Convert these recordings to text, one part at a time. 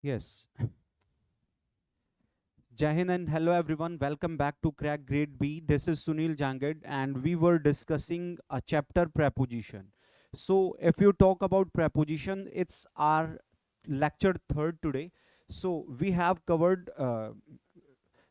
Yes. Jai Hind and hello everyone. Welcome back to Crack Grade B. This is Sunil Jangad and we were discussing a chapter preposition. So if you talk about preposition, it's our lecture third today. So we have covered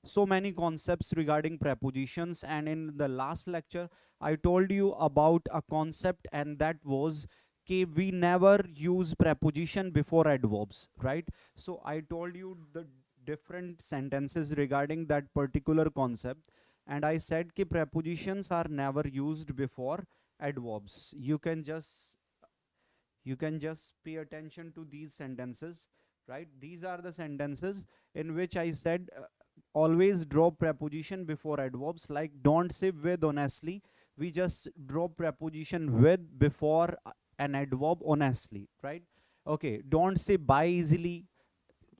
so many concepts regarding prepositions, and in the last lecture I told you about a concept, and that was we never use preposition before adverbs, right? So I told you the different sentences regarding that particular concept, and I said कि prepositions are never used before adverbs. You can just pay attention to these sentences, right? These are the sentences in which I said always drop preposition before adverbs, like don't say with honestly. We just drop preposition with before an adverb honestly, right? Okay, don't say buy easily.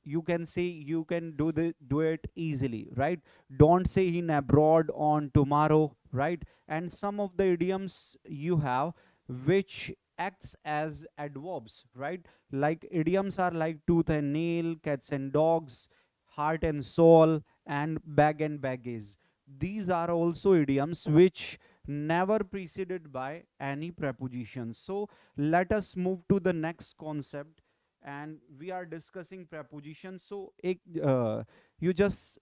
You can say you can do it easily, right? Don't say in abroad on tomorrow, right? And some of the idioms you have which acts as adverbs, right? Like idioms are like tooth and nail, cats and dogs, heart and soul, and bag and baggage. These are also idioms which never preceded by any preposition. So let us move to the next concept, and we are discussing prepositions. So you just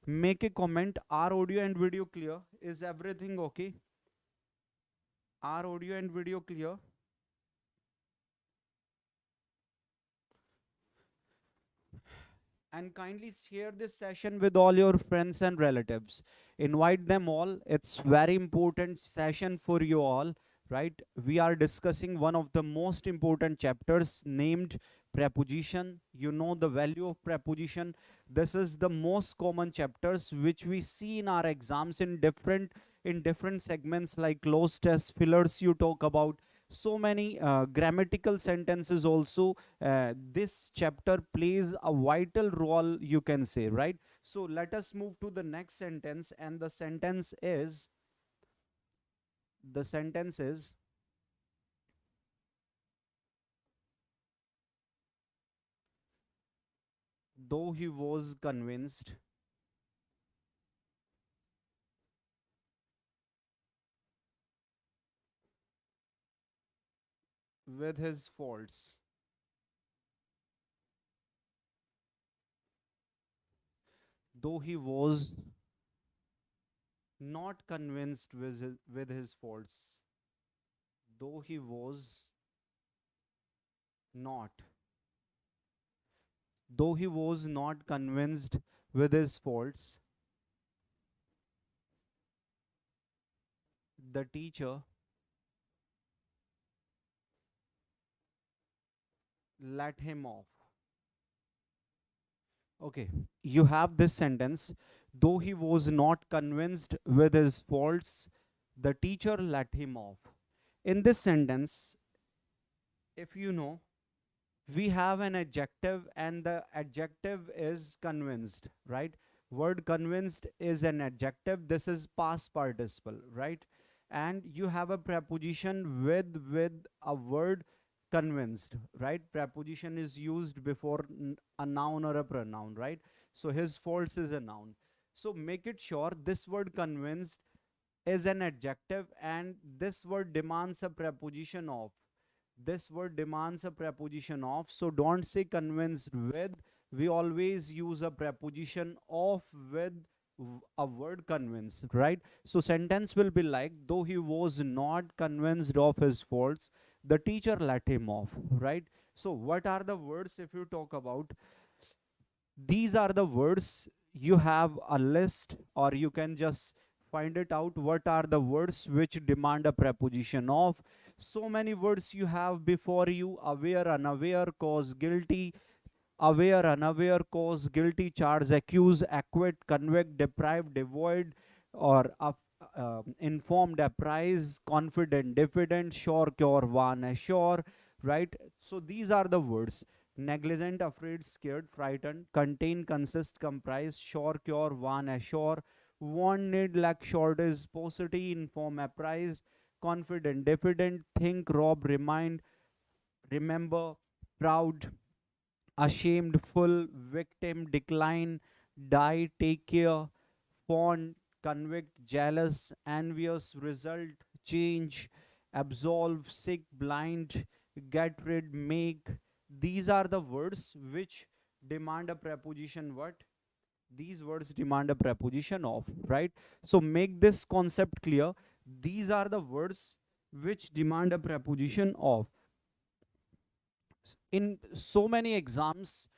make a comment. Are audio and video clear? Is everything okay? Are audio and video clear? And kindly share this session with all your friends and relatives. Invite them all. It's very important session for you all, right? We are discussing one of the most important chapters named preposition. You know the value of preposition. This is the most common chapters which we see in our exams in different segments, like close test fillers you talk about. So many grammatical sentences also. This chapter plays a vital role, you can say, right? So let us move to the next sentence, and the sentence is though he was convinced with his faults, though he was not convinced with his faults, though he was not though he was not convinced with his faults, the teacher let him off. Okay, you have this sentence. Though he was not convinced with his faults, the teacher let him off. In this sentence, if you know, we have an adjective, and the adjective is convinced, right? Word convinced is an adjective. This is past participle, right? And you have a preposition with a word convinced, right? Preposition is used before a noun or a pronoun, right? So his faults is a noun. So make it sure this word convinced is an adjective, and this word demands a preposition of. This word demands a preposition of. So don't say convinced with. We always use a preposition of with a word convinced, right? So sentence will be like, though he was not convinced of his faults, the teacher let him off, right? So what are the words? If you talk about, these are the words. You have a list, or you can just find it out. What are the words which demand a preposition of? So many words you have before you: aware, unaware, cause, guilty. Aware, unaware, cause, guilty, charge, accuse, acquit, convict, deprive, devoid, or informed, apprise, confident, diffident, sure, cure, warn, assure, right? So these are the words: negligent, afraid, scared, frightened, contain, consist, comprise, sure, cure, warn, assure, warn, need, lack, shortage, paucity, inform, apprise, confident, diffident, think, rob, remind, remember, proud, ashamed, full, victim, decline, die, take care, fond, convict, jealous, envious, result, change, absolve, sick, blind, get rid, make. These are the words which demand a preposition what? These words demand a preposition of, right? So make this concept clear. These are the words which demand a preposition of. In so many exams,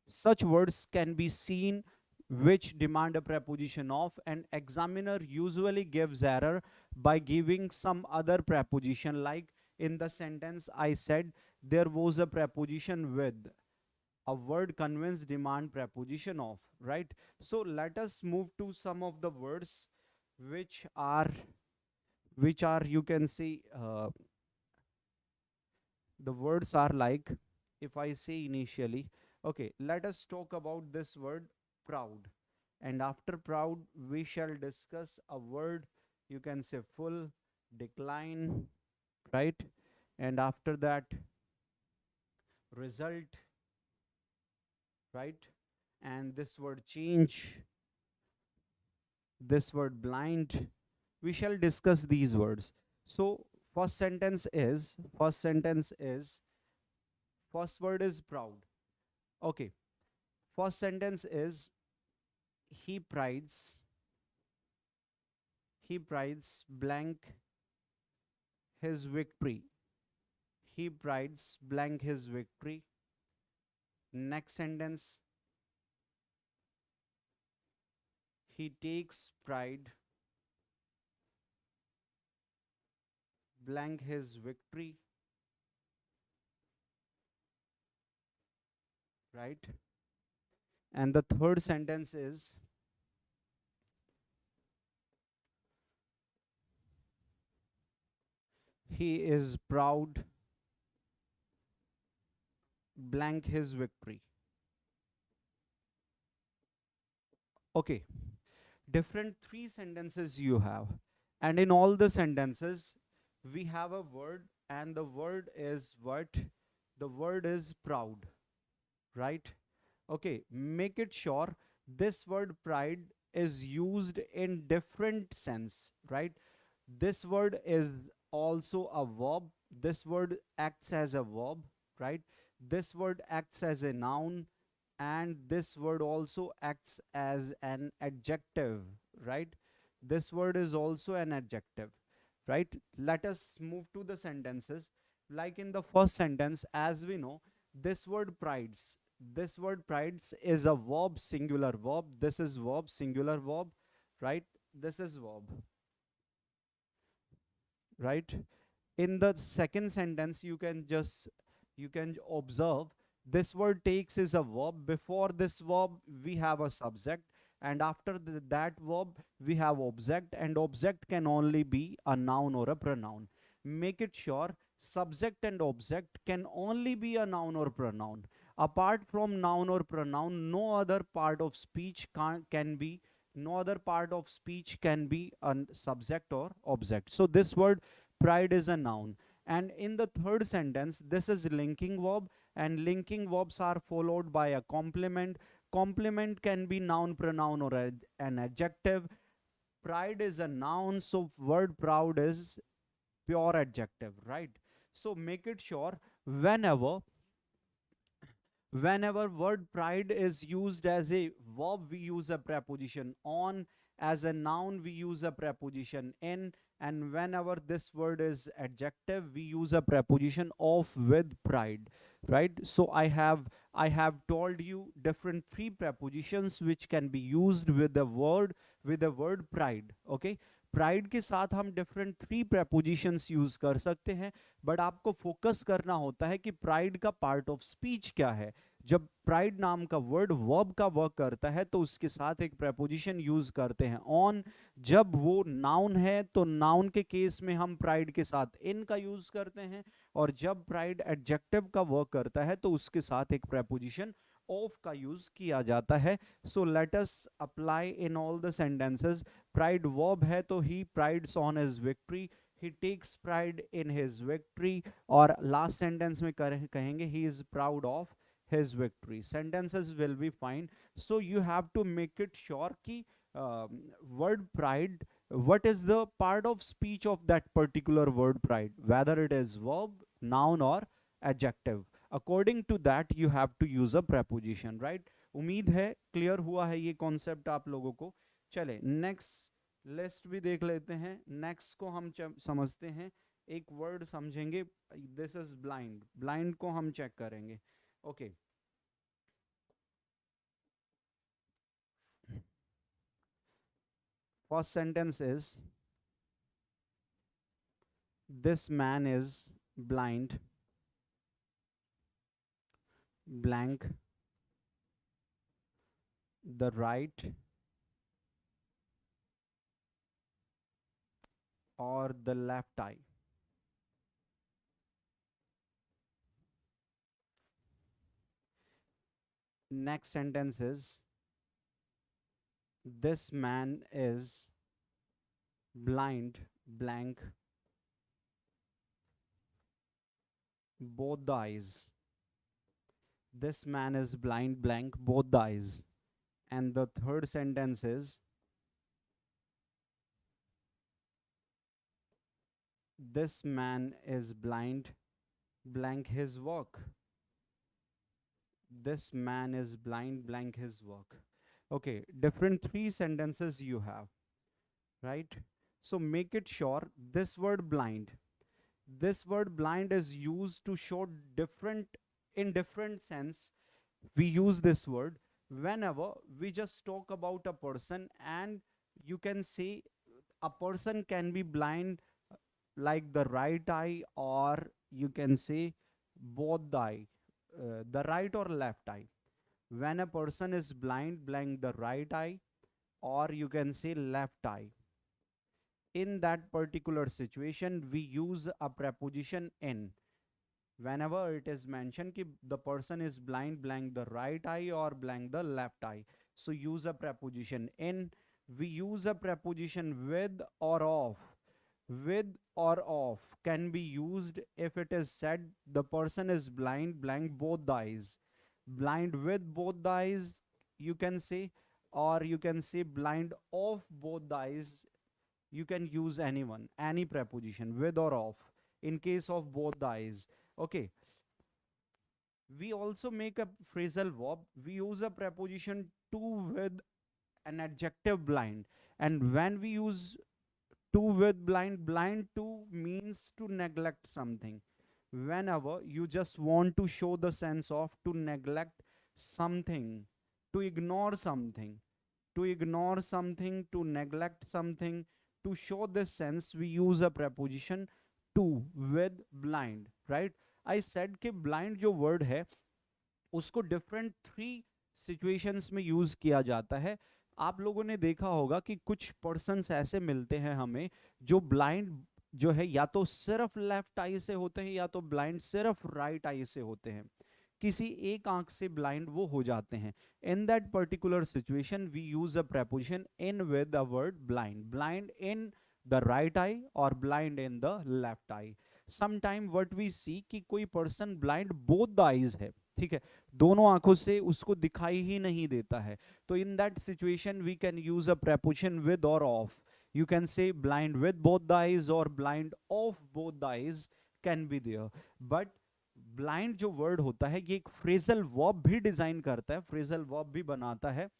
such words can be seen which demand a preposition of, and examiner usually gives error by giving some other preposition, like in the sentence I said there was a preposition with, a word conveys demand preposition of, right? So let us move to some of the words which are you can see, the words are like, if I say initially, okay, let us talk about this word proud, and after proud we shall discuss a word, you can say full, decline, right? And after that, result, right? And this word change, this word blind, we shall discuss these words. So first word is proud. Okay, first sentence is he prides, blank his victory. He prides blank his victory. Next sentence, he takes pride blank his victory, right? And the third sentence is he is proud blank his victory. Okay, different three sentences you have, and in all the sentences we have a word, and the word is what? The word is proud, right? Okay, make it sure this word pride is used in different sense, right? This word is also a verb. This word acts as a verb, right? This word acts as a noun, and this word also acts as an adjective, right? This word is also an adjective, right? Let us move to the sentences. Like in the first sentence, as we know, this word prides, is a verb, singular verb. This is verb, singular verb, right? This is verb, right? In the second sentence, you can observe this word takes is a verb. Before this verb we have a subject, and after that verb we have object, and object can only be a noun or a pronoun. Make it sure subject and object can only be a noun or pronoun. Apart from noun or pronoun, no other part of speech can be, no other part of speech can be a subject or object. So this word pride is a noun. And in the third sentence, this is linking verb, and linking verbs are followed by a complement. Complement can be noun, pronoun, or an adjective. Pride is a noun, so word proud is pure adjective, right? So make it sure whenever word pride is used as a verb, we use a preposition on. As a noun, we use a preposition in. And whenever this word is adjective, we use a preposition of with pride, right? So I have told you different three prepositions which can be used with the word pride. Okay, pride के साथ हम different three prepositions use कर सकते हैं, but आपको focus करना होता है कि प्राइड का पार्ट ऑफ स्पीच क्या है. जब प्राइड नाम का वर्ड वर्ब का वर्क करता है तो उसके साथ एक preposition यूज करते हैं ऑन. जब वो नाउन है तो नाउन के केस में हम प्राइड के साथ इन का यूज करते हैं, और जब प्राइड एडजेक्टिव का वर्क करता है तो उसके साथ एक preposition ऑफ का यूज किया जाता है. So let us apply in all the sentences. Pride verb है तो he prides on his victory, he takes pride in his victory, और लास्ट सेंटेंस में कहेंगे he is proud of his victory. Sentences will be fine. So you have to make it sure ki word pride, what is the part of speech of that particular word pride, whether it is verb, noun or adjective. According to that you have to use a preposition, right? उम्मीद है clear हुआ है ये concept आप लोगों को. चले next list भी देख लेते हैं. नेक्स्ट को हम समझते हैं, एक वर्ड समझेंगे. This is blind. ब्लाइंड को हम चेक करेंगे. Okay first sentence is this man is blind blank the right or the left eye. Next sentence is this man is blind blank both the eyes. This man is blind blank both the eyes. And the third sentence is this man is blind blank his work. This man is blind blank his work. Okay, different 3 sentences you have, right? So make it sure this word blind, this word blind is used to show different, in different sense we use this word whenever we just talk about a person. And you can say a person can be blind like the right eye, or you can say both the eye, the right or left eye. When a person is blind blank the right eye, or you can say left eye, in that particular situation we use a preposition in. Whenever it is mentioned कि the person is blind blank the right eye or blank the left eye, so use a preposition in. We use a preposition with or of. With or of can be used if it is said the person is blind blank both the eyes. Blind with both the eyes you can say, or you can say blind of both the eyes. You can use anyone, any preposition with or of in case of both the eyes. Okay, we also make a phrasal verb. We use a preposition to with an adjective blind. And when we use to with blind, blind to means to neglect something. Whenever you just want to show the sense of to neglect something, to ignore something, to ignore something, to neglect something, to show this sense we use a preposition to with blind, right? I said कि blind जो word है उसको different 3 situations में use किया जाता है. आप लोगों ने देखा होगा कि कुछ persons ऐसे मिलते हैं हमें जो blind जो है या तो सिर्फ लेफ्ट आई से होते हैं या तो ब्लाइंड सिर्फ राइट आई से होते हैं. किसी एक आंख से ब्लाइंड वो हो जाते हैं. In that particular situation we use a preposition in with the word blind. Blind in the right eye or blind in the left eye. Sometime what we see कि कोई person blind both the eyes है, ठीक है, दोनों आंखों से उसको दिखाई ही नहीं देता है. तो in that situation we can use a preposition with or of. You can say blind with both the eyes or blind of both the eyes can be there. But blind जो word होता है ये एक phrasal verb भी design करता है, phrasal verb भी बनाता है.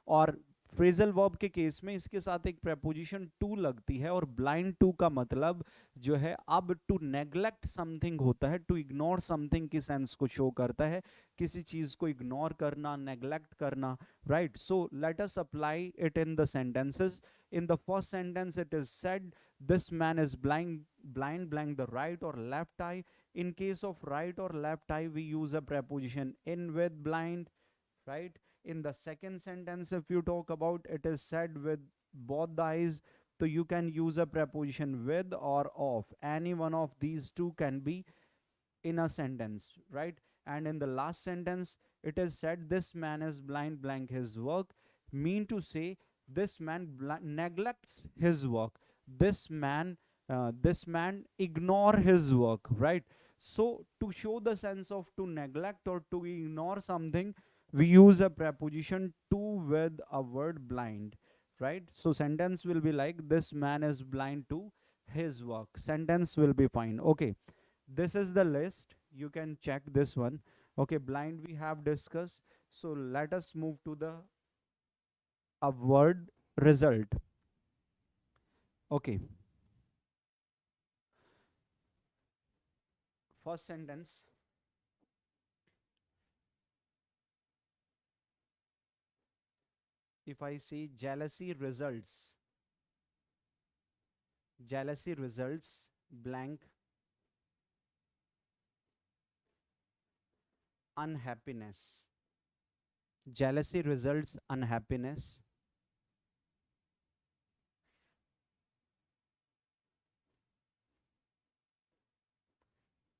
और फ्रेजल वर्ब के केस में इसके साथ एक preposition to लगती है. और blind to का मतलब जो है अब to neglect something होता है, to ignore something की सेंस को शो करता है, किसी चीज को इग्नोर करना, नेग्लेक्ट करना, right? So let us apply it in the sentences. In the first sentence it is said this man is blind blank the right or left eye. In case of right or left eye we use a preposition in with blind, right? In the second sentence if you talk about it is said with both the eyes, so you can use a preposition with or of. Any one of these two can be in a sentence, right? And in the last sentence it is said this man is blind blank his work, mean to say this man neglects his work, this man ignore his work, right? So to show the sense of to neglect or to ignore something, we use a preposition to with a word blind, right? So sentence will be like, this man is blind to his work. Sentence will be fine. Okay, this is the list. You can check this one. Okay, blind we have discussed. So let us move to the a word result. Okay, first sentence. If I say jealousy results blank unhappiness. Jealousy results unhappiness.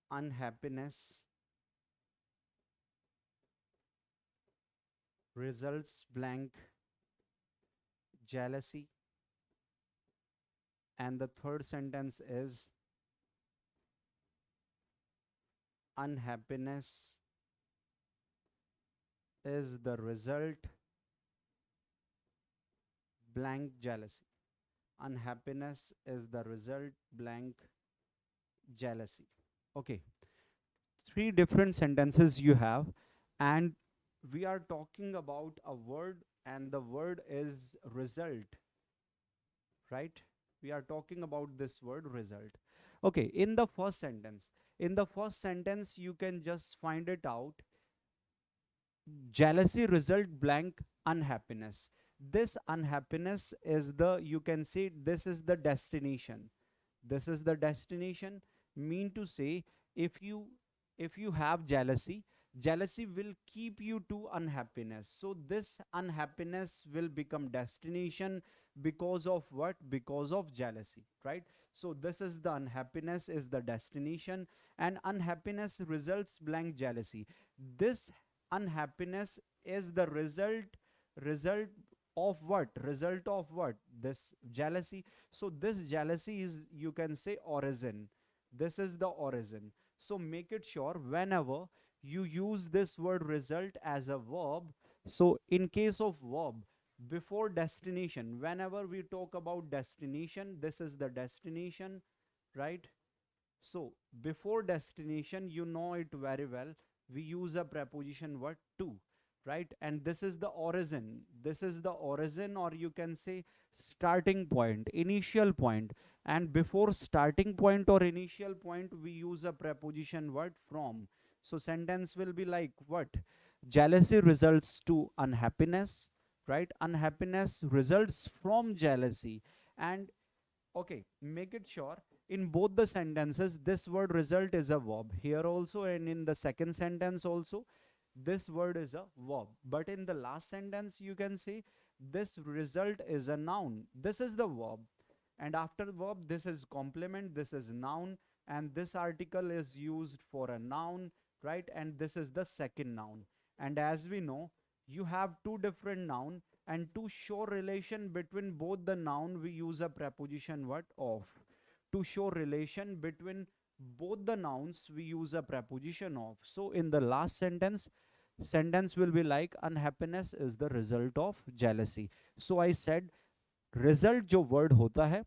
Unhappiness results blank jealousy. And the third sentence is unhappiness is the result blank jealousy. Unhappiness is the result blank jealousy. Okay, three different sentences you have, and we are talking about a word, and the word is result, right? We are talking about this word result. Okay, in the first sentence you can just find it out. Jealousy result blank unhappiness. This unhappiness is the, you can say this is the destination. This is the destination. Mean to say, if you have jealousy, jealousy will keep you to unhappiness. So this unhappiness will become destination because of what? Because of jealousy, right? So this is the unhappiness is the destination, and unhappiness results blank jealousy. This unhappiness is the result of what? Result of what? This jealousy. So this jealousy is, you can say, origin. This is the origin. So make it sure whenever you use this word result as a verb. So in case of verb before destination, whenever we talk about destination, this is the destination, right? So before destination, you know it very well, we use a preposition what? To, right? And this is the origin. This is the origin, or you can say starting point, initial point. And before starting point or initial point, we use a preposition what? From. So sentence will be like what? Jealousy results to unhappiness, right? Unhappiness results from jealousy. And okay, make it sure in both the sentences this word result is a verb. Here also, and in the second sentence also, this word is a verb. But in the last sentence, you can say this result is a noun. This is the verb. And after verb, this is complement, this is noun, and this article is used for a noun, right? And this is the second noun. And as we know, you have two different noun, and to show relation between both the noun, we use a preposition what? Of. To show relation between both the nouns, we use a preposition of. So in the last sentence will be like unhappiness is the result of jealousy. So I said result जो word होता है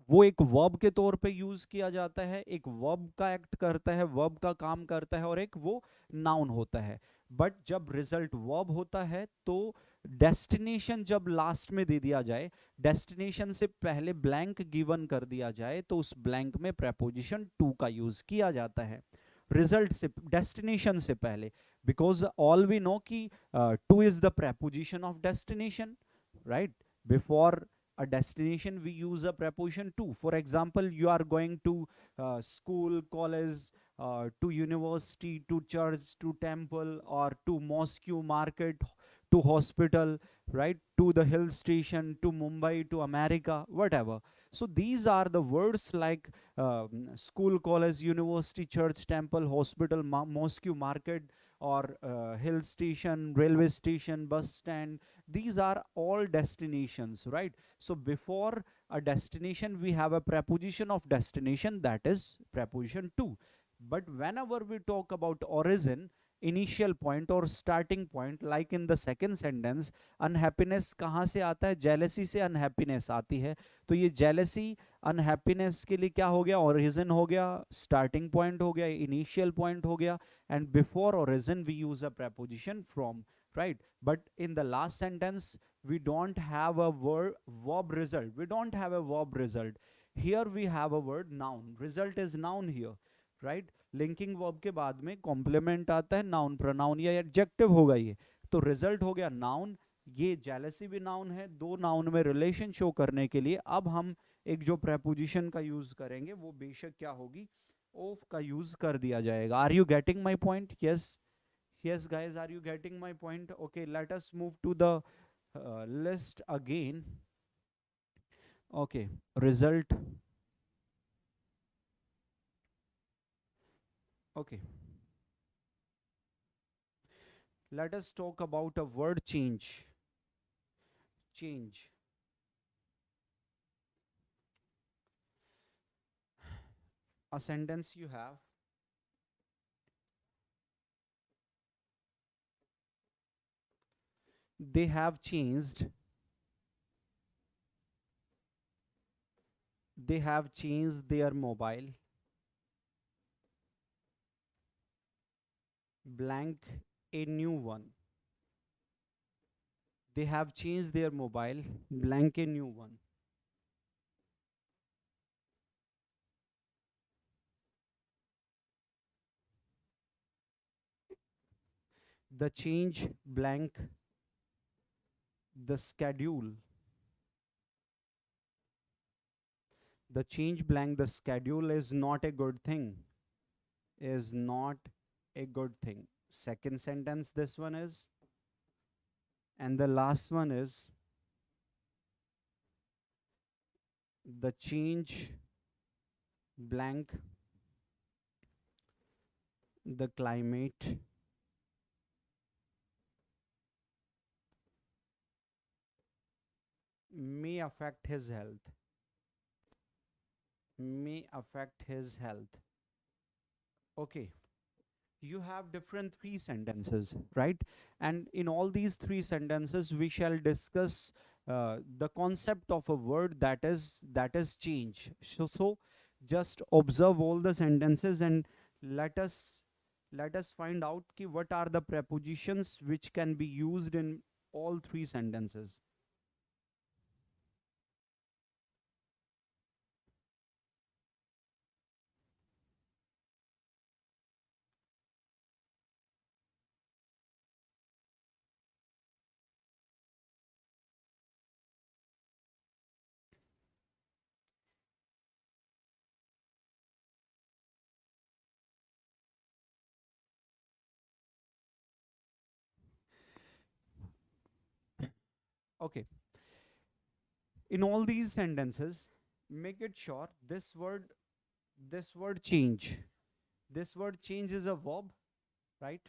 वो एक verb के तौर पे use किया जाता है, एक वर्ब का एक्ट करता है, वर्ब का काम करता है, और एक वो नाउन होता है. बट जब रिजल्ट वर्ब होता है तो डेस्टिनेशन जब लास्ट में दे दिया जाए, डेस्टिनेशन से पहले ब्लैंक गिवन कर दिया जाए, तो उस ब्लैंक में preposition टू का यूज किया जाता है रिजल्ट से, डेस्टिनेशन से पहले. बिकॉज ऑल वी नो कि two is the preposition of destination, right? Before a destination we use a preposition to. For example, you are going to school, college, to university, to church, to temple, or to mosque, market, to hospital, right? To the hill station, to Mumbai, to America, whatever. So these are the words like school, college, university, church, temple, hospital, mosque, market, or hill station, railway station, bus stand. These are all destinations, right? So before a destination we have a preposition of destination, that is preposition to. But whenever we talk about origin, initial point or starting point, like in the second sentence, unhappiness कहाँ से आता है? jealousy से unhappiness आती है. तो ये jealousy unhappiness के लिए क्या हो गया? origin हो गया, starting point हो गया, initial point हो गया, and before origin we use a preposition from, right? But in the last sentence we don't have a verb result. We don't have a verb result. Here we have a word noun. Result is noun here, right? Linking verb के बाद में complement आता है noun, pronoun या adjective होगा ये. तो result हो गया नाउन. ये जेलसी भी नाउन है. दो नाउन में रिलेशन शो करने के लिए अब हम एक जो प्रेपोजिशन का यूज करेंगे वो बेशक क्या होगी, ऑफ का यूज कर दिया जाएगा. Are you getting my point? Yes, yes guys, are you getting my point? Okay, let us move to the list again. Okay, result. Okay, let us talk about a word change. Change. A sentence you have. They have changed. They have changed their mobile. Blank a new one. They have changed their mobile. Blank a new one. The change blank the schedule. The change blank the schedule is not a good thing. Is not a good thing. Second sentence this one is. And the last one is the change blank the climate may affect his health. May affect his health. Okay, you have different three sentences, right? And in all these three sentences we shall discuss the concept of a word that is change. So just observe all the sentences and let us find out ki what are the prepositions which can be used in all three sentences. Okay, in all these sentences make it sure this word change, this word change is a verb, right?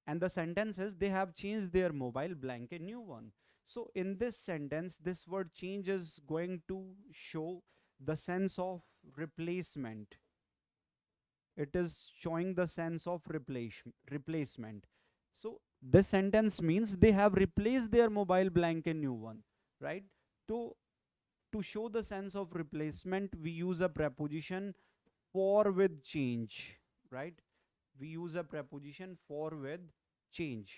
And the sentence is they have changed their mobile blank a new one. So in this sentence this word change is going to show the sense of replacement. It is showing the sense of replacement. So this sentence means they have replaced their mobile blank a new one, right? To show the sense of replacement we use a preposition for with change, right? We use a preposition for with changed,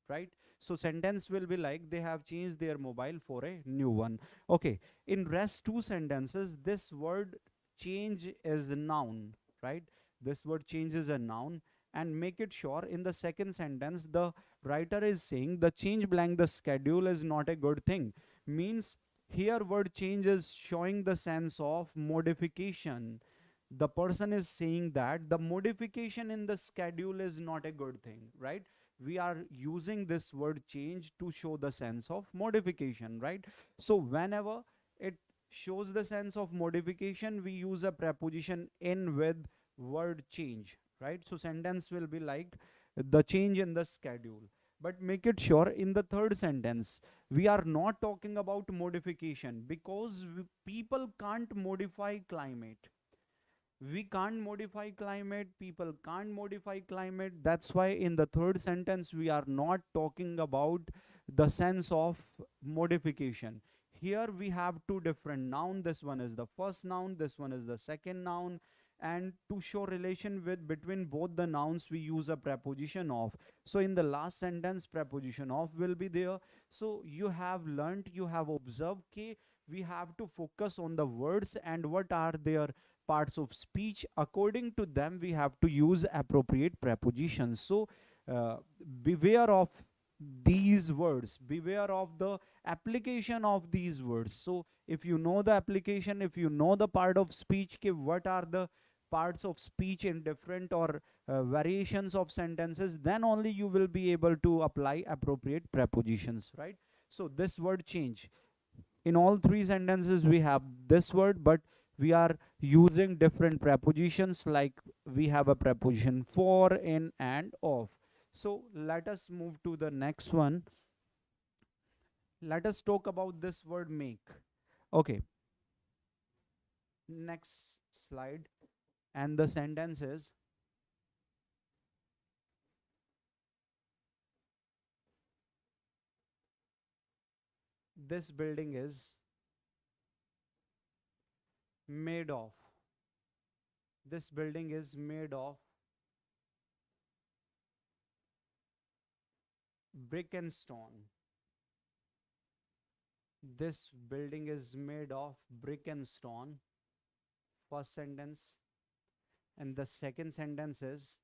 right? So sentence will be like they have changed their mobile for a new one. Okay, in rest two sentences this word change is a noun, right? This word change is a noun. And make it sure in the second sentence the writer is saying the change blank the schedule is not a good thing. Means here word change is showing the sense of modification. The person is saying that the modification in the schedule is not a good thing, right? We are using this word change to show the sense of modification, right? So whenever it shows the sense of modification we use a preposition in with word change, right? So sentence will be like the change in the schedule. But make it sure in the third sentence we are not talking about modification because people can't modify climate. We can't modify climate, people can't modify climate. That's why in the third sentence we are not talking about the sense of modification. Here we have two different noun. This one is the first noun, this one is the second noun, and to show relation with between both the nouns we use a preposition of. So in the last sentence preposition of will be there. So you have learnt, you have observed कि we have to focus on the words and what are their parts of speech. According to them we have to use appropriate prepositions. So beware of these words, beware of the application of these words. So if you know the application, if you know the part of speech ke what are the parts of speech in different or variations of sentences, then only you will be able to apply appropriate prepositions, right? So this word change, in all three sentences we have this word, but we are using different prepositions, like we have a preposition for, in, and of. So let us move to the next one. Let us talk about this word make. Okay, next slide. And the sentence is, this building is made of, this building is made of brick and stone. This building is made of brick and stone. First sentence. And the second sentence is,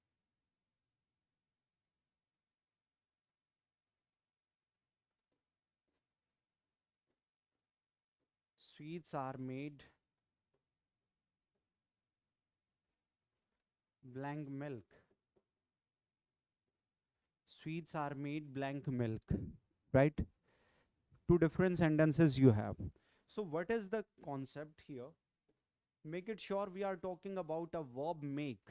sweets are made blank milk. Sweets are made blank milk, right? Two different sentences you have. So what is the concept here? Make it sure we are talking about a verb make,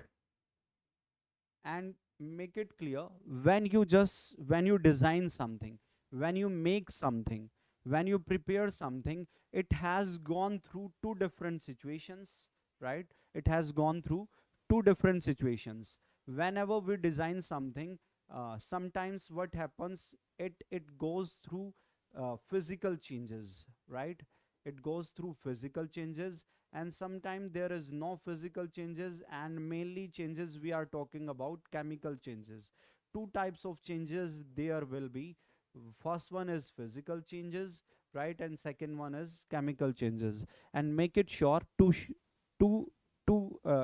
and make it clear, when you design something, when you make something, when you prepare something, it has gone through two different situations, right? It has gone through two different situations. Whenever we design something, sometimes what happens, it goes through physical changes, right? It goes through physical changes, and sometimes there is no physical changes, and mainly changes we are talking about chemical changes. Two types of changes there will be. First one is physical changes, right? And second one is chemical changes. And make it sure to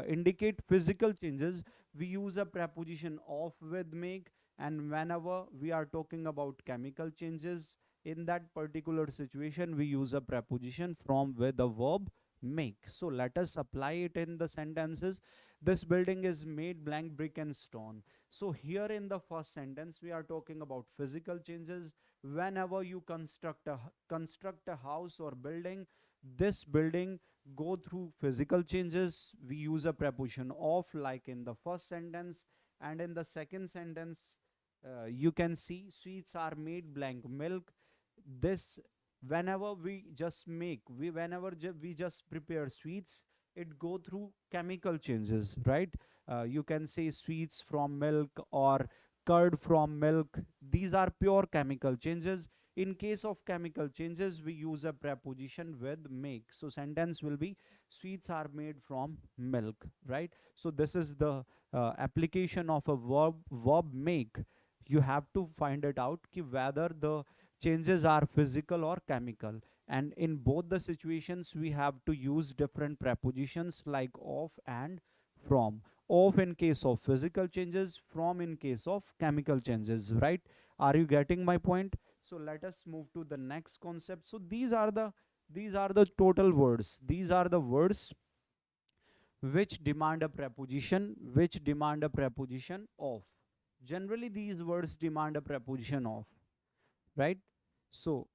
indicate physical changes, we use a preposition of with make. And whenever we are talking about chemical changes, in that particular situation we use a preposition from with the verb make. So let us apply it in the sentences. This building is made blank brick and stone. So here in the first sentence we are talking about physical changes. Whenever you construct a house or building, this building go through physical changes, we use a preposition of, like in the first sentence. And in the second sentence, you can see sweets are made blank milk. This, whenever we just make, we just prepare sweets, it go through chemical changes, right? You can say sweets from milk or curd from milk. These are pure chemical changes. In case of chemical changes, we use a preposition with make. So sentence will be, sweets are made from milk, right? So this is the application of a verb make. You have to find it out ki whether the changes are physical or chemical, and in both the situations we have to use different prepositions like of and from. Of in case of physical changes, from in case of chemical changes, right? Are you getting my point? So let us move to the next concept. So these are the total words. These are the words which demand a preposition, of. Generally these words demand a preposition of, right? So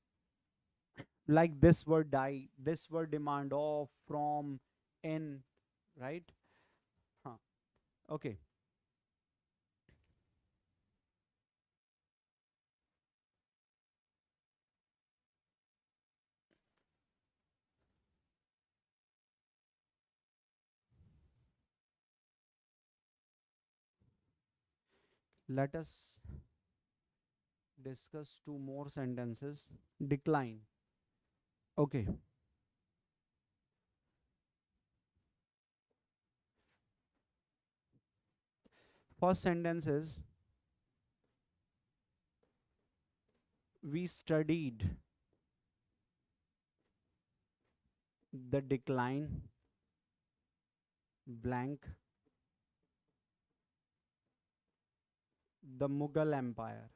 like this word die, this word demand of, from, in, right? Huh. Okay. Let us discuss two more sentences. Decline. Okay. First sentence is, we studied the decline blank the Mughal Empire.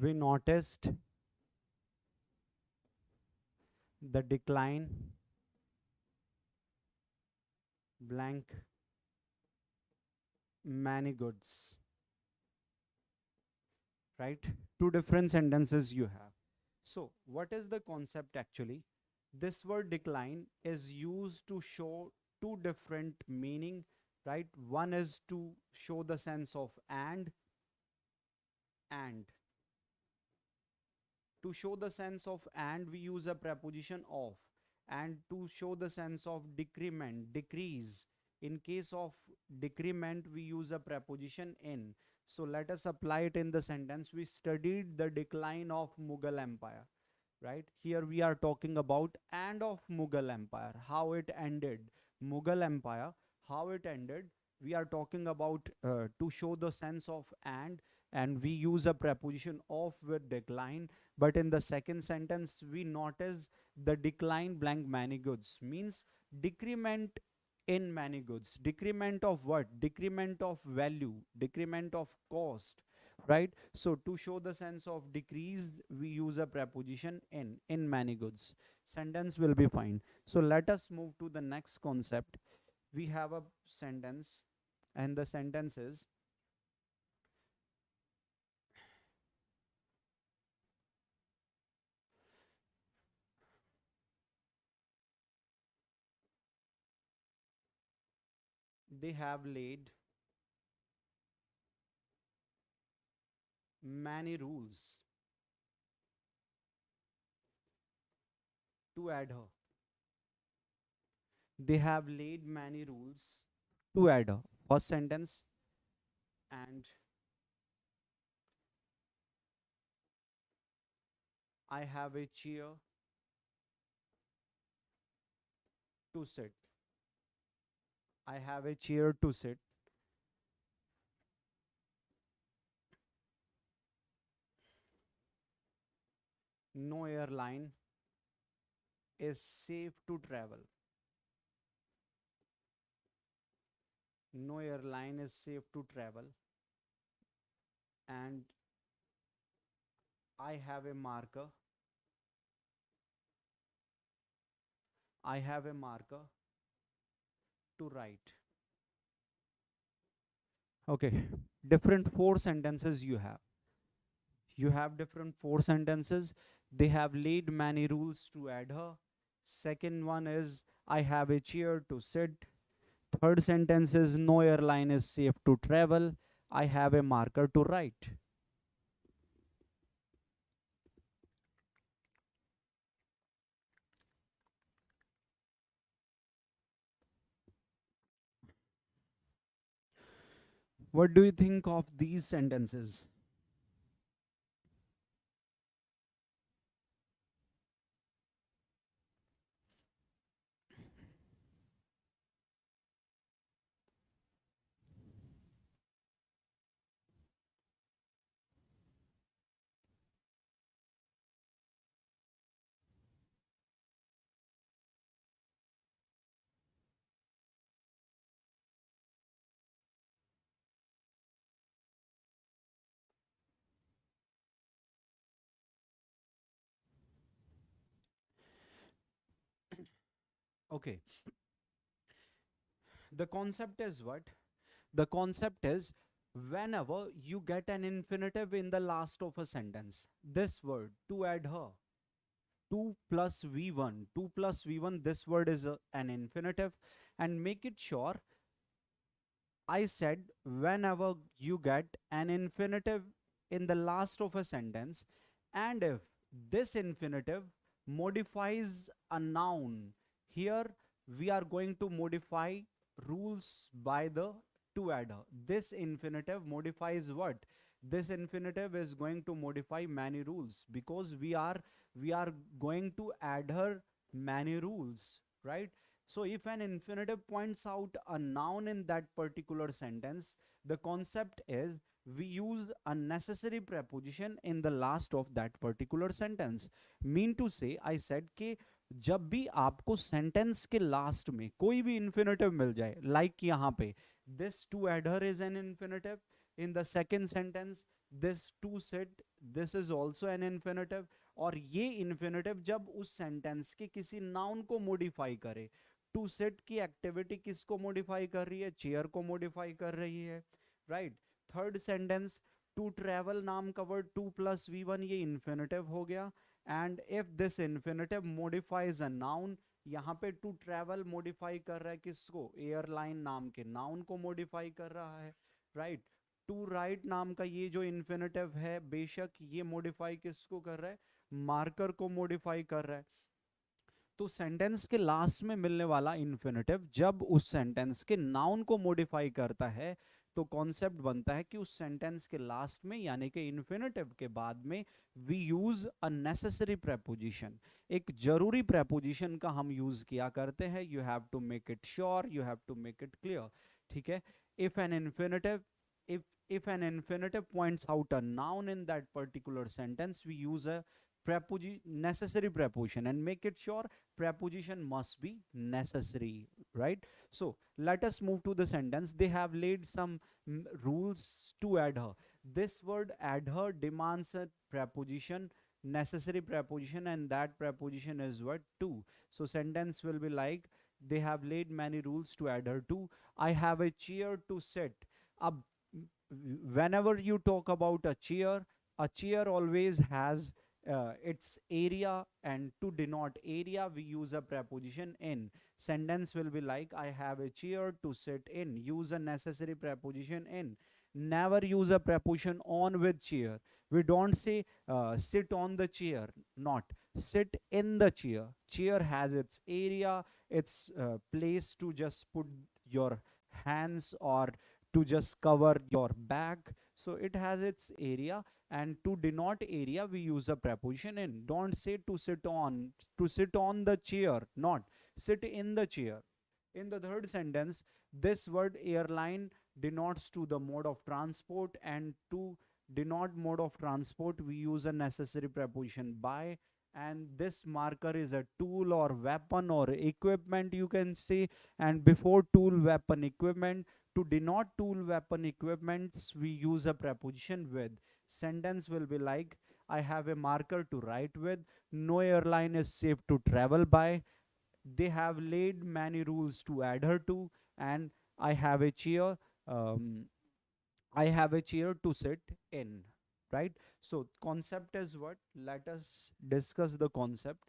We noticed the decline blank many goods. Right? Two different sentences you have. So, what is the concept actually? This word decline is used to show two different meaning, right? One is to show the sense of and. To show the sense of and, we use a preposition of. And to show the sense of decrement, decrease, in case of decrement, we use a preposition in. So let us apply it in the sentence. We studied the decline of Mughal Empire. Right? Here we are talking about and of Mughal Empire, how it ended. Mughal Empire, how it ended. We are talking about to show the sense of and we use a preposition of with decline. But in the second sentence, we notice the decline blank many goods means decrement in many goods. Decrement of what? Decrement of value, decrement of cost, right? So to show the sense of decrease, we use a preposition in many goods. Sentence will be fine. So let us move to the next concept. We have a sentence, and the sentence is, they have laid many rules to adhere. They have laid many rules to adhere. First sentence, and I have a chair to sit. I have a chair to sit. No airline is safe to travel. No airline is safe to travel. And I have a marker. I have a marker to write. Okay, different four sentences you have. You have different four sentences. They have laid many rules to adhere. Second one is, I have a chair to sit. Third sentence is, no airline is safe to travel. I have a marker to write. What do you think of these sentences? Okay. The concept is what? The concept is, whenever you get an infinitive in the last of a sentence, this word, to adhere, 2 plus v1, 2 plus v1, this word is an infinitive, and make it sure I said whenever you get an infinitive in the last of a sentence, and if this infinitive modifies a noun, here we are going to modify rules by the to adder. This infinitive modifies what? This infinitive is going to modify many rules, because we are going to adhere many rules, right? So if an infinitive points out a noun in that particular sentence, the concept is we use a necessary preposition in the last of that particular sentence. Mean to say, I said कि जब भी आपको sentence के last में कोई भी infinitive मिल जाए, like यहाँ पे this to adhere is an infinitive, in the second sentence this to sit, this is also an infinitive, और ये infinitive जब उस sentence के किसी noun को modify करे, टू सेट की एक्टिविटी किसको मॉडिफाई कर रही है? चेयर को मॉडिफाई कर रही है, right. Third sentence to travel नाम का वर्ड टू प्लस V1 ये इन्फिनेटिव हो गया, and if this infinitive modifies a noun, यहाँ पे टू ट्रेवल मॉडिफाई कर रहा है किसको? एयरलाइन नाम के नाउन को मॉडिफाई कर रहा है, राइट। टू राइट नाम का ये जो इन्फिनेटिव है, बेशक ये मॉडिफाई किसको कर रहा है? मार्कर को मॉडिफाई कर रहा है। तो सेंटेंस के लास्ट में मिलने वाला इन्फिनेटिव जब उस सेंटेंस के नाउन को मॉडिफाई करता है, तो कॉन्सेप्ट बनता है कि उस सेंटेंस के लास्ट में यानी कि इन्फिनेटिव के बाद में we use a necessary preposition, एक जरूरी प्रेपोजिशन का हम यूज किया करते हैं। You have to make it sure, you have to make it clear, ठीक है। If an infinitive if an infinitive points out a noun in that particular sentence, we use a necessary preposition and make it sure preposition must be necessary, right? So let us move to the sentence. They have laid some rules to adhere. This word adhere demands a preposition, necessary preposition, and that preposition is what? To. So sentence will be like, they have laid many rules to adhere to. I have a chair to sit. Ab Whenever you talk about a chair always has its area, and to denote area we use a preposition in. Sentence will be like, I have a chair to sit in. Use a necessary preposition in. Never use a preposition on with chair. We don't say sit on the chair, not sit in the chair. Chair has its area, its place to just put your hands, or to just cover your back. So it has its area, and to denote area we use a preposition in. Don't say to sit on the chair, not sit in the chair. In the third sentence, this word airline denotes to the mode of transport, and to denote mode of transport we use a necessary preposition by, and this marker is a tool or weapon or equipment, you can say. And before tool, weapon, equipment, to denote tool, weapon, equipments we use a preposition with. Sentence will be like, I have a marker to write with. No airline is safe to travel by. They have laid many rules to adhere to, and I have a chair. Um, I have a chair to sit in, right? So concept is what? Let us discuss the concept.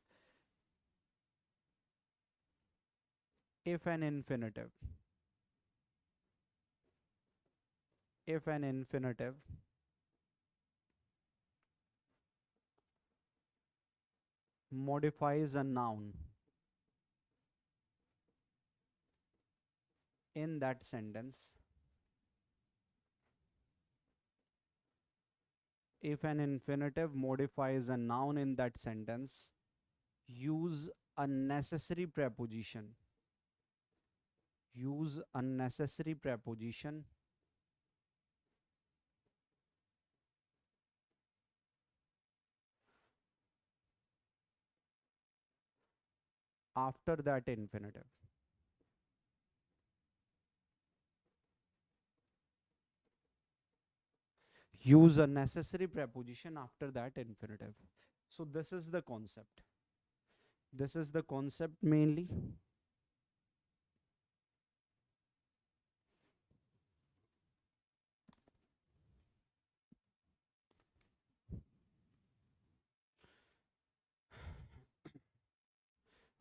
If an infinitive, if an infinitive modifies a noun in that sentence, if an infinitive modifies a noun in that sentence, use a necessary preposition. Use a necessary preposition after that infinitive. Use a necessary preposition after that infinitive. So this is the concept. This is the concept mainly.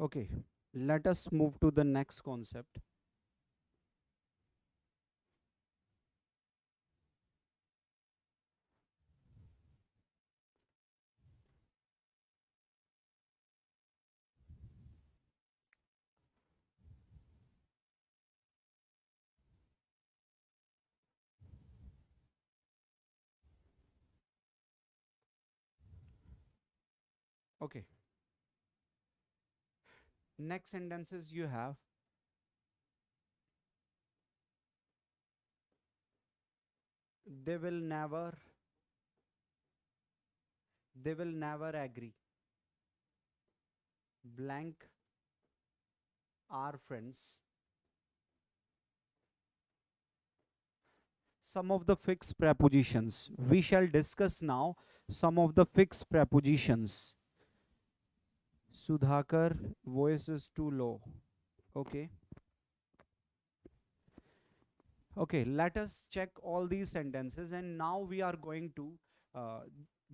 Okay, let us move to the next concept. Okay. Next sentences you have, they will never, they will never agree. Blank are friends. Some of the fixed prepositions. We shall discuss now some of the fixed prepositions. Sudhakar, voice is too low. Okay. Okay, let us check all these sentences, and now we are going to uh,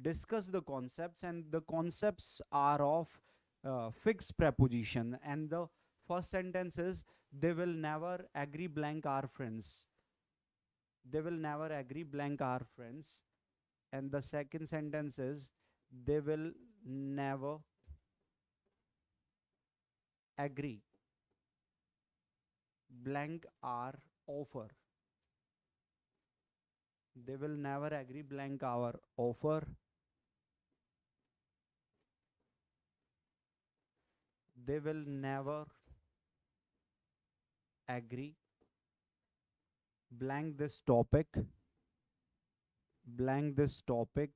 discuss the concepts, and the concepts are of fixed preposition. And the first sentence is, they will never agree blank are friends. They will never agree blank are friends. And the second sentence is, they will never agree blank are offer. They will never agree blank our offer. They will never agree blank this topic, blank this topic,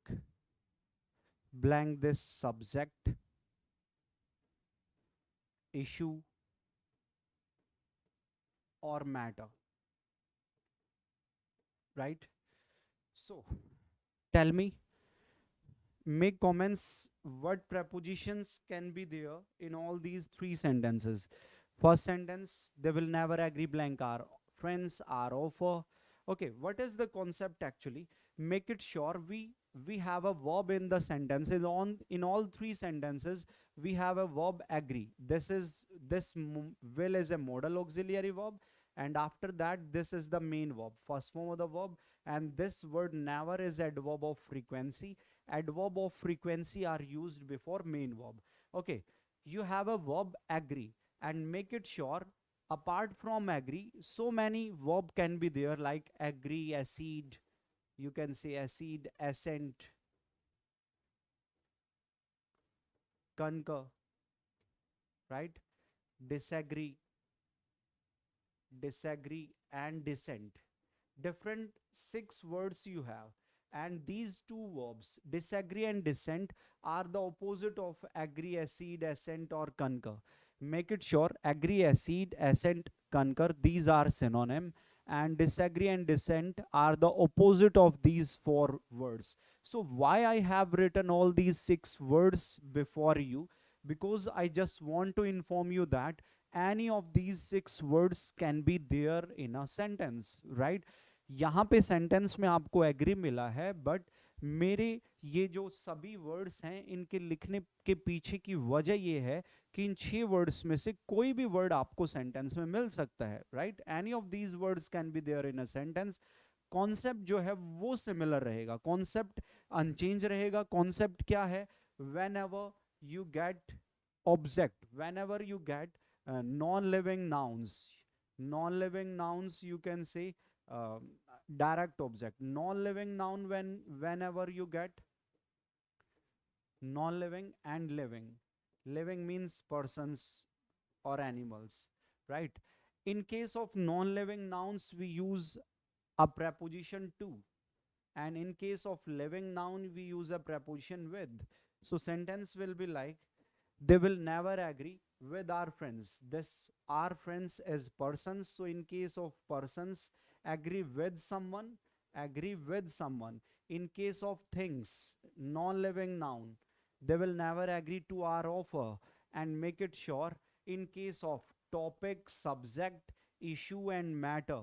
blank this subject, issue or matter, right? So tell me, make comments, what prepositions can be there in all these three sentences. First sentence, they will never agree blank are friends are offer. Okay, what is the concept actually? Make it sure we have a verb in the sentence. In all three sentences we have a verb agree. Will is a modal auxiliary verb, and after that this is the main verb, first form of the verb. And this word never is adverb of frequency. Adverb of frequency are used before main verb. Okay, you have a verb agree, and make it sure apart from agree so many verb can be there, like agree, accede, you can say accede, assent, concur, right? Disagree, disagree and dissent. Different six words you have, and these two verbs disagree and dissent are the opposite of agree, accede, assent or concur. Make it sure agree, accede, assent, concur, these are synonym, and disagree and dissent are the opposite of these four words. So why I have written all these six words before you? Because I just want to inform you that any of these six words can be there in a sentence, right? यहाँ पे sentence में आपको agree मिला है, but मेरे ये जो सभी वर्ड्स हैं इनके लिखने के पीछे की वजह ये है कि इन 6 वर्ड्स में से कोई भी वर्ड आपको सेंटेंस में मिल सकता है, right? Any of these words can be there in a sentence. Concept जो है वो सिमिलर रहेगा, कॉन्सेप्ट अनचेंज रहेगा. कॉन्सेप्ट क्या है? When ever you get object, when ever you get non living nouns, non living nouns you can say direct object. Non-living noun, whenever you get non-living and living. Living means persons or animals, right? In case of non-living nouns we use a preposition to, and in case of living noun we use a preposition with. So sentence will be like, they will never agree with our friends. This our friends is persons, so in case of persons, agree with someone, agree with someone. In case of things, non-living noun, they will never agree to our offer. And make it sure, in case of topic, subject, issue and matter,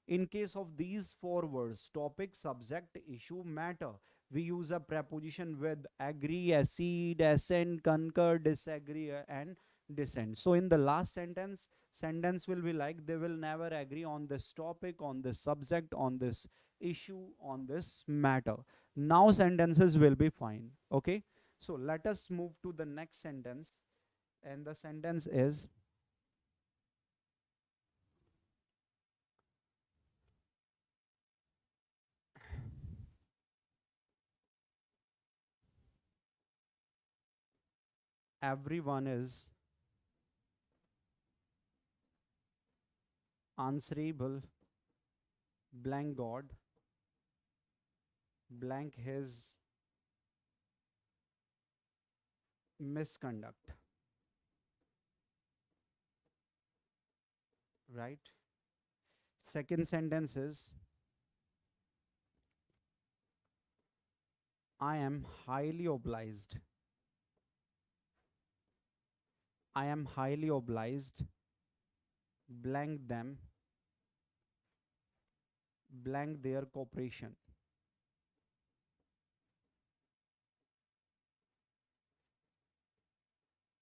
in case of these four words, topic, subject, issue, matter, we use a preposition with agree, accede, assent, concur, disagree and dissent. So in the last sentence, sentence will be like, they will never agree on this topic, on this subject, on this issue, on this matter. Now sentences will be fine. Okay, so let us move to the next sentence, and the sentence is, everyone is answerable blank God blank his misconduct, right? Second sentence is I am highly obliged. I am highly obliged blank them blank their cooperation,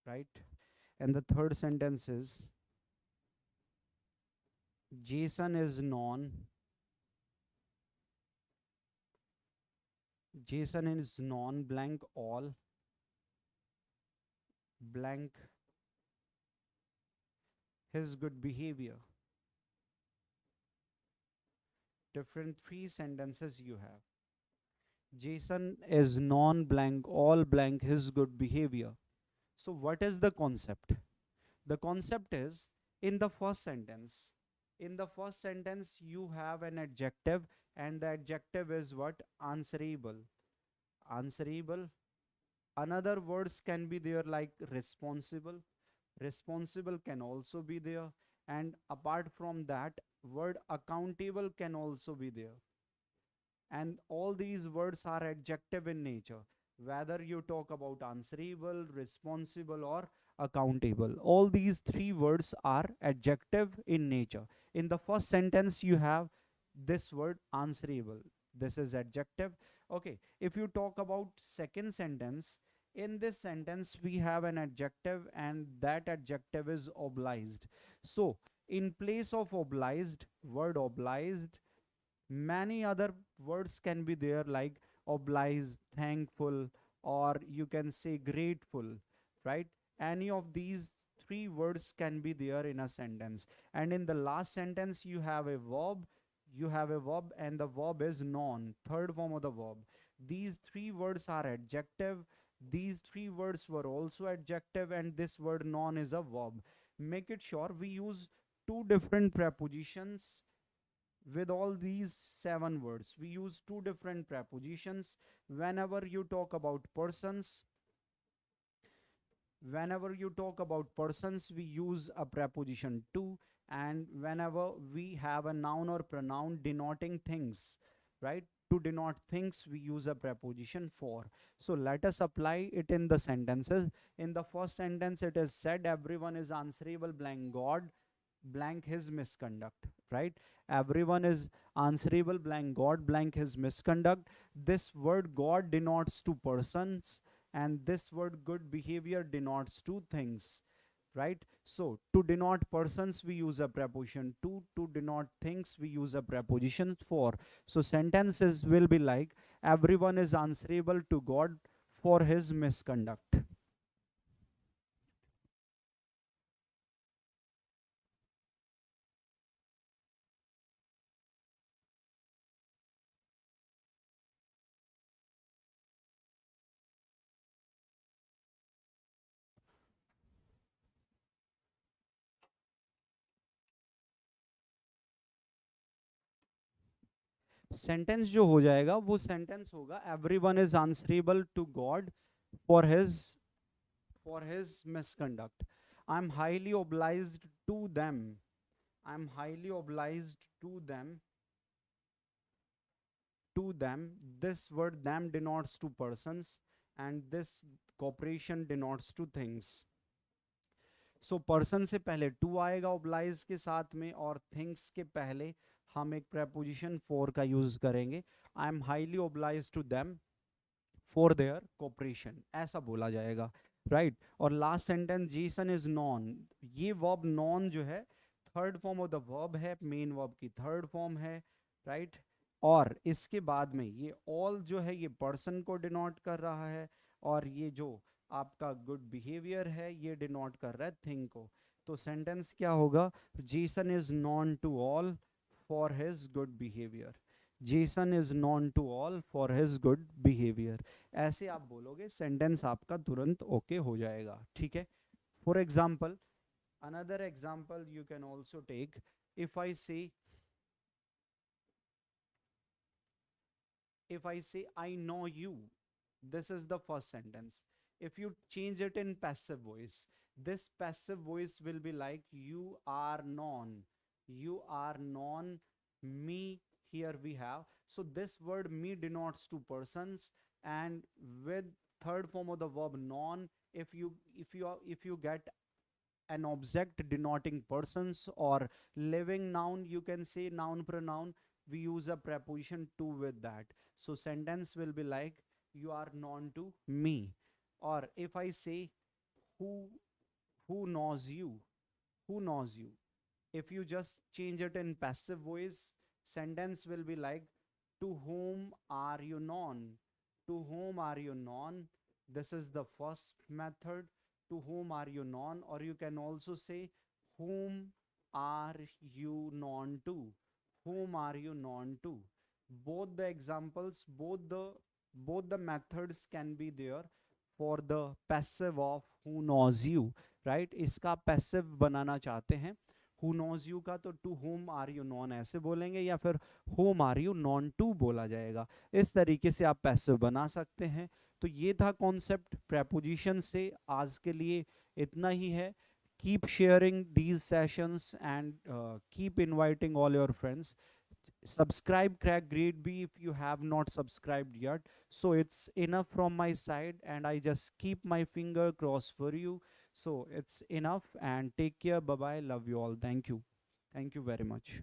right? And the third sentence is Jason is known. Jason is known blank all blank his good behavior. Different three sentences you have. Jason is known blank all blank his good behavior. So what is the concept? The concept is in the first sentence. In the first sentence you have an adjective and the adjective is what? Answerable. Answerable. Another words can be there like responsible. Responsible can also be there, and apart from that word accountable can also be there, and all these words are adjective in nature, whether you talk about answerable, responsible or accountable. All these three words are adjective in nature. In the first sentence you have this word answerable, this is adjective. Okay, if you talk about second sentence, in this sentence we have an adjective and that adjective is obliged. So in place of obliged, word obliged, many other words can be there like obliged, thankful, or you can say grateful, right? Any of these three words can be there in a sentence. And in the last sentence you have a verb, and the verb is noun, third form of the verb. These three words are adjective, these three words were also adjective, and this word noun is a verb. Make it sure we use two different prepositions with all these seven words. We use two different prepositions. Whenever you talk about persons, we use a preposition to, and whenever we have a noun or pronoun denoting things, right, to denote things, we use a preposition for. So let us apply it in the sentences. In the first sentence it is said everyone is answerable blank God blank his misconduct, right? Everyone is answerable blank God blank his misconduct. This word God denotes to persons and this word good behavior denotes to things, right? So to denote persons we use a preposition to denote things we use a preposition for. So sentences will be like everyone is answerable to God for his misconduct. Sentence जो हो जाएगा वो sentence होगा everyone is answerable to God for his misconduct. I am highly obliged to them. I am highly obliged to them. This word them denotes to persons and this cooperation denotes to things. So person से पहले to आएगा oblige के साथ में और things के पहले हम एक प्रेपोजिशन फॉर का यूज करेंगे. I am highly oblige to them for their cooperation, ऐसा बोला जाएगा, राइट? और last sentence Jason is known, ये वर्ब नॉन जो है third form of the verb है, मेन वर्ब की थर्ड फॉर्म है, राइट? और इसके बाद में ये ऑल जो है ये पर्सन को डिनोट कर रहा है और ये जो आपका गुड बिहेवियर है ये डिनोट कर रहा है थिंग को. तो सेंटेंस क्या होगा? Jason is known to all for his good behaviour. Jason is known to all for his good behaviour. ऐसे आप बोलोगे, सेंटेंस आपका तुरंत ओके हो जाएगा, ठीक है। For example, another example you can also take, if I say, if I say I know you, this is the first sentence. If you change it in passive voice, this passive voice will be like you are known. You are known me. Here we have. So this word me denotes two persons, and with third form of the verb known, if you get an object denoting persons or living noun, you can say noun pronoun, we use a preposition to with that. So sentence will be like you are known to me. Or if I say who who knows you, who knows you, if you just change it in passive voice, sentence will be like to whom are you known, to whom are you known. This is the first method, to whom are you known. Or you can also say whom are you known to, whom are you known to. Both the examples, both the methods can be there for the passive of who knows you, right? इसका passive बनाना चाहते हैं who knows you का, तो to whom are you known ऐसे बोलेंगे, या फिर whom are you known to बोला जाएगा। इस तरीके से आप पैसिव बना सकते हैं। तो ये था कॉन्सेप्ट प्रेपोजिशन से। आज के लिए इतना ही है। Keep sharing these sessions and keep inviting all your friends. Subscribe Crack Grade B if you have not subscribed yet. So it's enough from my side, and I just keep my finger crossed for you. So it's enough, and take care. Bye bye. Love you all. Thank you very much.